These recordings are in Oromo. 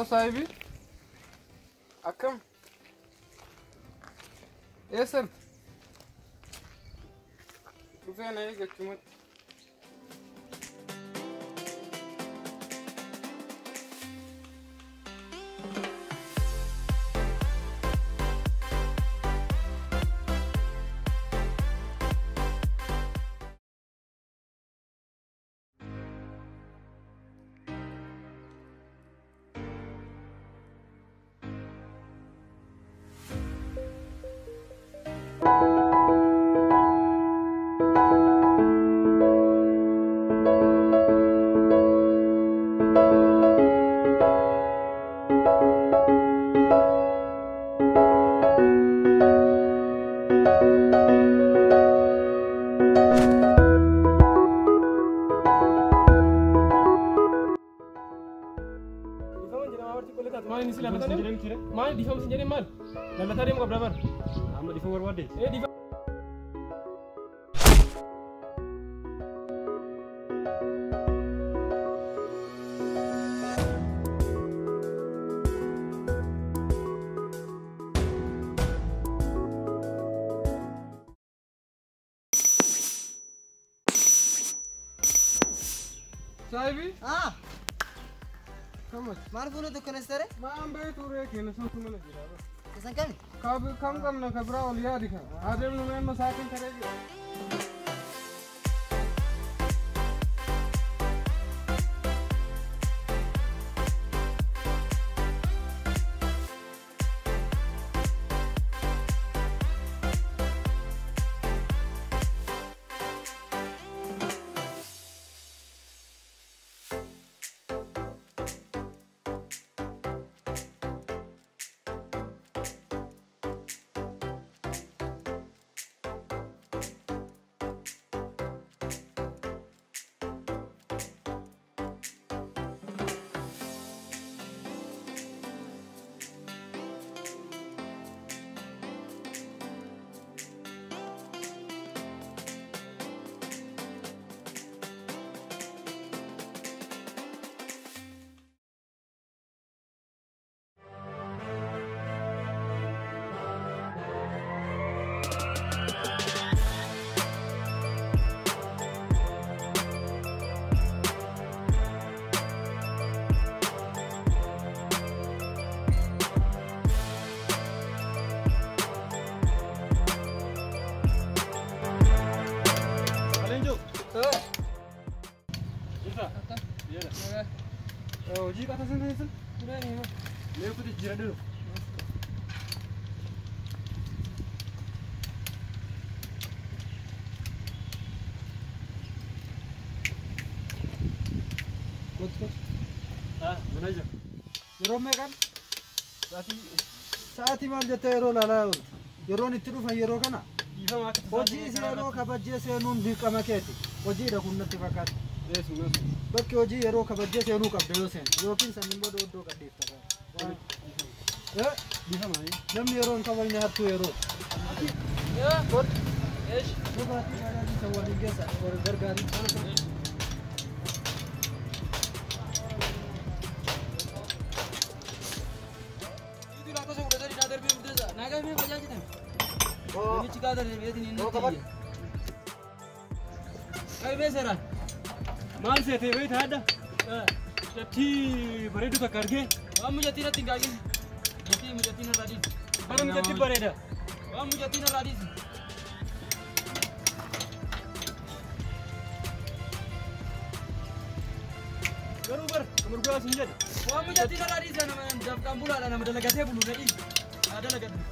sahibi. Akkam. Eessan. Dhufee na eeggachumatti. Maal difam sendiri mal, lalu tadi mau berapa? Amat difam berapa deh? Difam. Sahibi? Ah, Kamu? maal fuula tokko nas tere? Maan beektu reekee na sun tumala jira. Isan kami? Kam qabna ka biraa ol yaadi kan. Adeemnu meen masaakin taree jira. Hojii qata sana eessan? Mee kuti jira dulu. Kot. Mana aja? Yeroo meeqan? Sa'aatii maal jettee yeroo laalaa oolu? Yeroon itti dhufan yeroo kana? Difam akka Hojii seenuu kabajjee seenuun dirqama keeti. Hojiidha kun natti fakkaata. Bakki hojii yeroo kabajjee seenuu qabda yoo seenu yookiin sanniin booda oddoo gadhiifta. Namni yeroo hin kabajne hattuu yeroo. Dhugaatii baadiyyaa isa waliin keessa gargaarii. Ini cika dari beti ini. Kau beseran. Maal seetee beekta hadda? Jattii bareedu takka argee? Waan mujattiin irratti hin gaagin. Mujattiin irraa dhiisi. Bara mijatti bareeda. Waan mujattiin irraa dhiisi. Garuu bara kamar guyyaa sin jedha. Waan mujattiin irraa dhiisi nama dafqaan bulaadha nama dalagatee bulu na dhiisi. Haa dalagatu.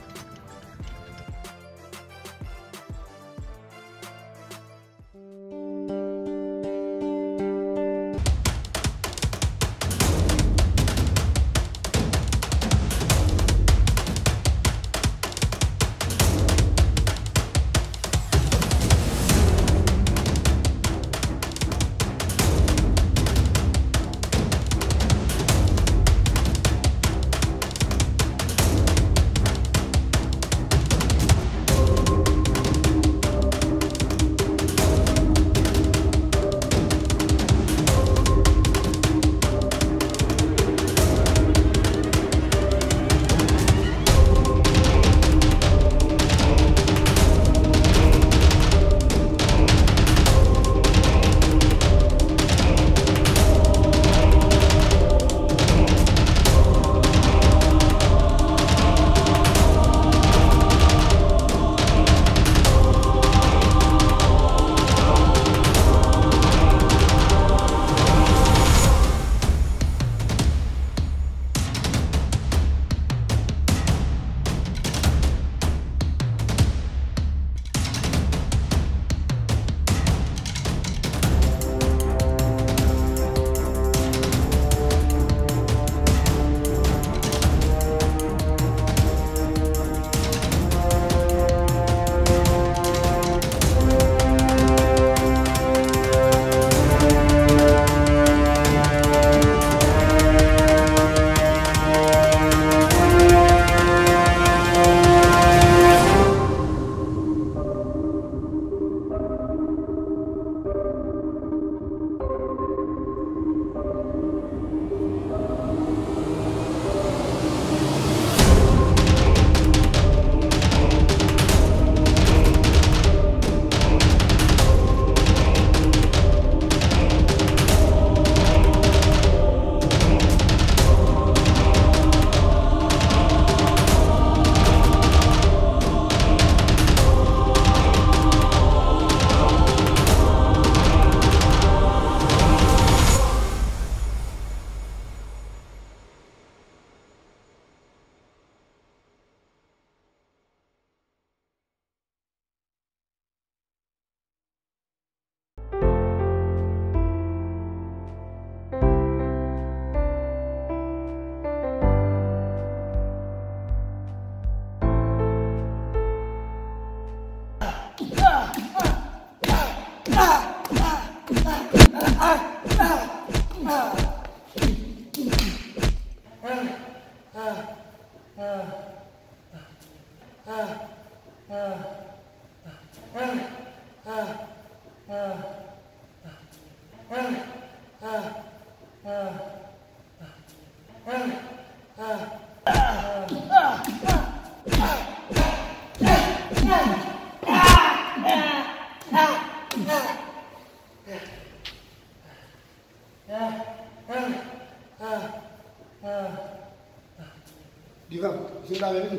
Diva, isin dhaabee miti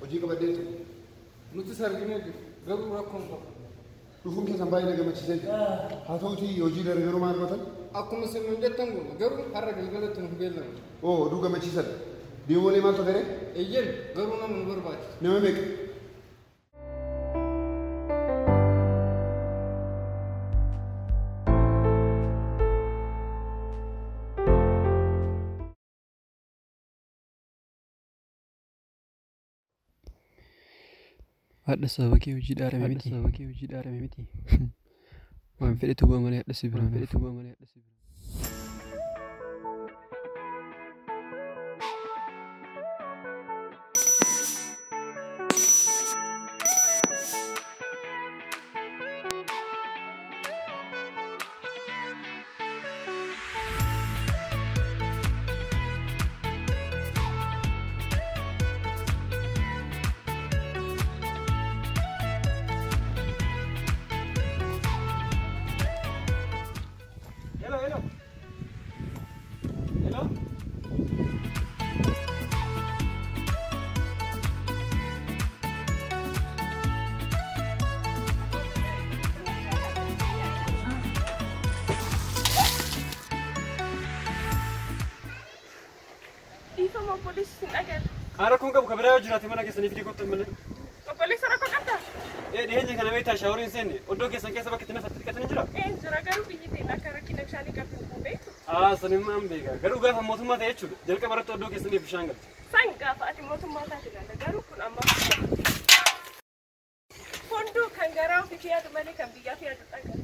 hojii qabaddeetu. Nuti sarginee garuu rakkoon qaba. Dhufuun keessan baay'ee na gammachiisee jira. Haa ta'uutii hojii dargaggoo maal gootan? Akkuma isin hojjettan goona garuu har'a galgalatti nuuf beellamu. Oo oduu gammachiisan. Deemoolee maal ta'e? Eeyyeen garuu nama nu barbaachisa. Nama meeqa? Ada sababa kee hojii dhaarame miti. Waan fedhe tuba malee hadha si bira. Ara kun qabu kabira jiraate mana keessanii fidii kottan malee. Obboleessa rakkoo qabda? Dhiyeenya kana beektaa shaaworiin seenne oddoo keessan keessa bakka itti nafatti dhiqatanii jira. Jira garuu biyyi ta'e akka rakkina bishaanii qabdu kun beektu. Sanimmaa hin beeka. Garuu gaafa mootummaa ta'e jechuudha. Jalqaba irratti oddoo keessanii bishaan galti. San gaafa ati mootummaa taate ilaalla. Garuu kun amma hunduu kan garaa ofii yaadu malee kan biyyaaf yaadu dhagaa.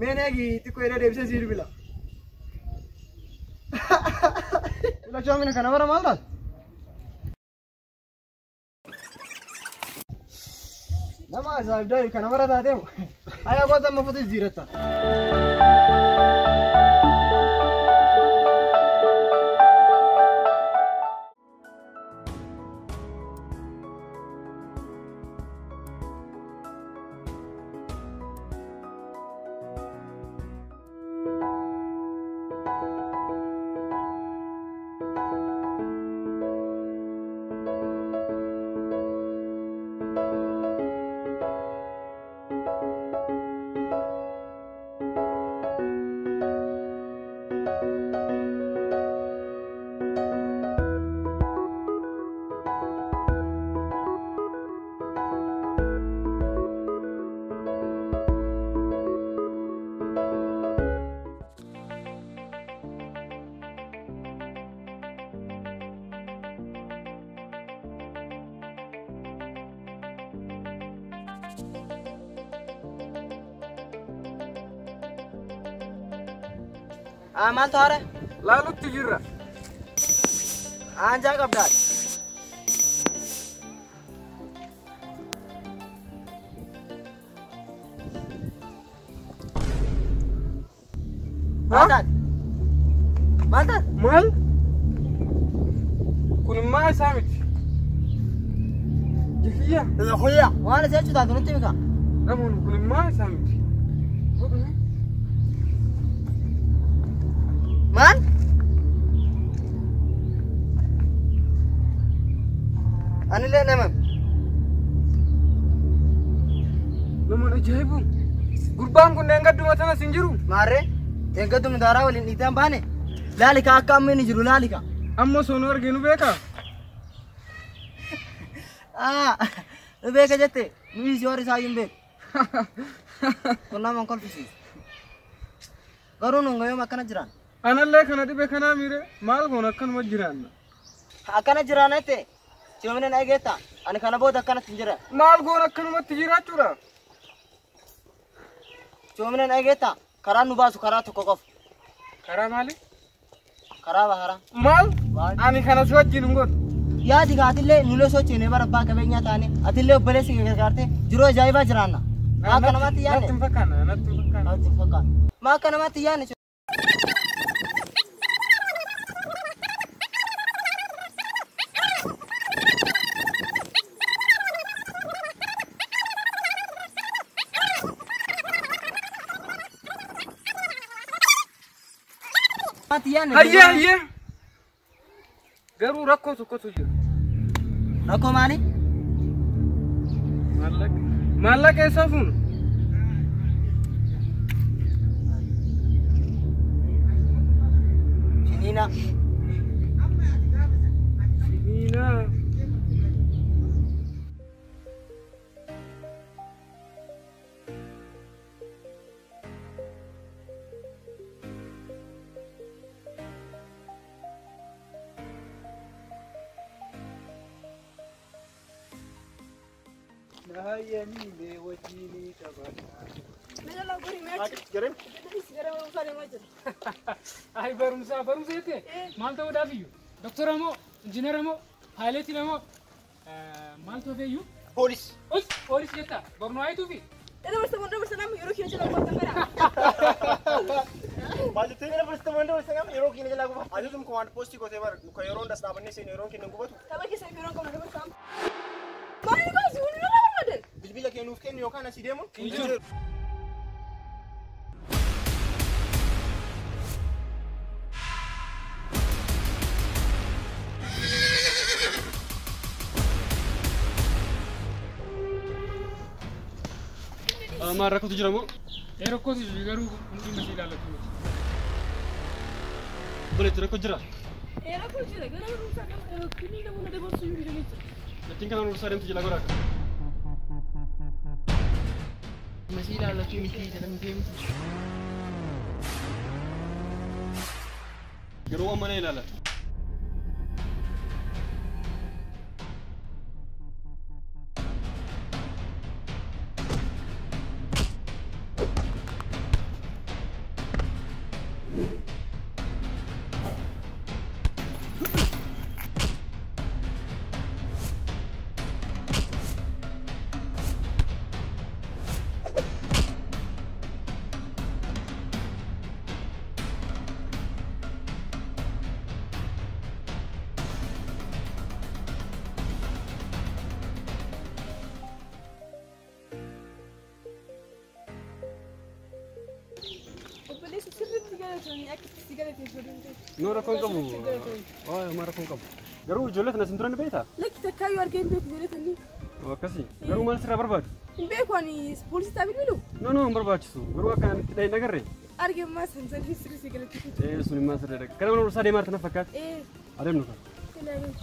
Menegi tiko ida debisa sir bila. Ila cuma mina kana bara malda. Nama azab dari kana bara tate mo. Aya ko tamma foto zirata. Aman thare? Lalu tijira. Anja kabdad. Mandat? Mal? Kun ma samit. Jifiya. Khoya. Wana sai chuta dunti mika. Namun kun ma samit. Man? Ani le nama. Namun ajaibu. Gurbaan kun engaddu matana sinjiru. Mare, engaddu mudara walin itan bane. Lalika akka ammini jiru lalika. Ammo sono arginu beka. Beka jette. Nuyi jori sayum bek. Kunna man kolfisi. garuu nun gayoom akkana jiran. Anallee kana dhibe kanaa miire maal goon akkanuma jiraanna. Akkana jiraanette ciyoomina na eegeetta ani kana booda akkanatti hin jira. Maal goon akkanumatti jiraachuudha. Ciyoomina na eegeetta karaan nu baasu karaa tokko qofa. Karaa maali? Karaa bahara. Maal? Ani kana si wajjin hin godhu. Yaadi gaatillee nulee sochiine bara abbaa qabeenyaa taane atillee obboleessi gargaarte jiruu ajaa'ibaa jiraanna. Maa akka namatti yaadne? Natti hin fakkaanne, natti hin fakkaanne. Natti hin fakkaanne. Maa akka namatti yaadne? Hayyee. Garuu rakkoo tokkotu jira. Rakkoo maali? Maallaqa eessaa fuunu? Finiina. Ay barumsa ite maal ta'uu dhaafiyyu doktora moo injiinera moo paayileetii moo maal ta'uu feeyyu poolis jetta bornoo ayituu fi Bilbila kennuuf kennu yookaan asii deemuun? Maal rakkootu jira moo? Rakkootu jiru garuu hundi masii ilaallatu miti. Buleetti rakkoo jira? Rakkoo jira gara barumsaa kan kini namoota dabarsuu yoo dandeenye. Latiin kana nuursaa deemtu jala goraa kan. Masii ilaallatu miti jedhamee deemtu. Garuu amma na ilaallatu. No rakkoo qabu. Maal rakkoo qabu? Garuu ijoollee kana sin turan beektaa? Lakki takkaayyuu argeen beeku ijoollee tanii. Akkasii. Garuu maal sirraa barbaadu? Hin beeku ani poolisii taa'ee bilbilu. No hin barbaachisu. Garuu akka itti dhahin agarree. Argeen maas hin salphii sirrii galateeffatu. Sun immoo sirreedha. Kana mana ursaa deemaa tana fakkaata. Adeemnu kan. Ilaalee.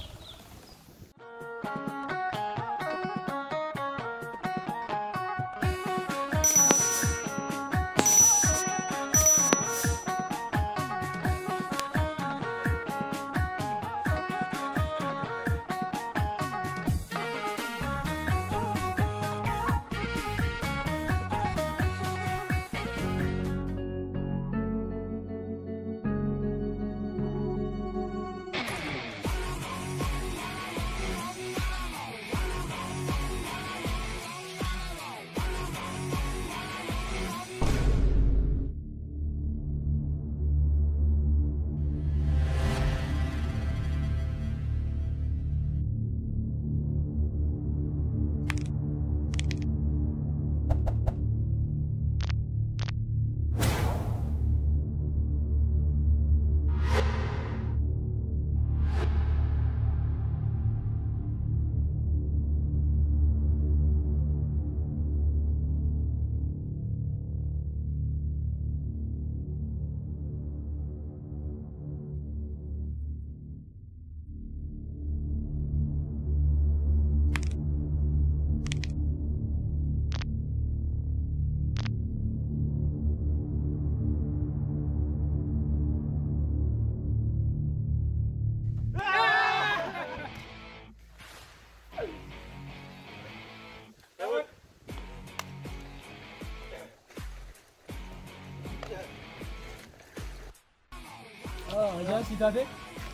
أجان سيداتي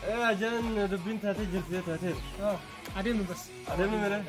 أجان دبين تاتي جلسة تاتي أديم بس أديم مرة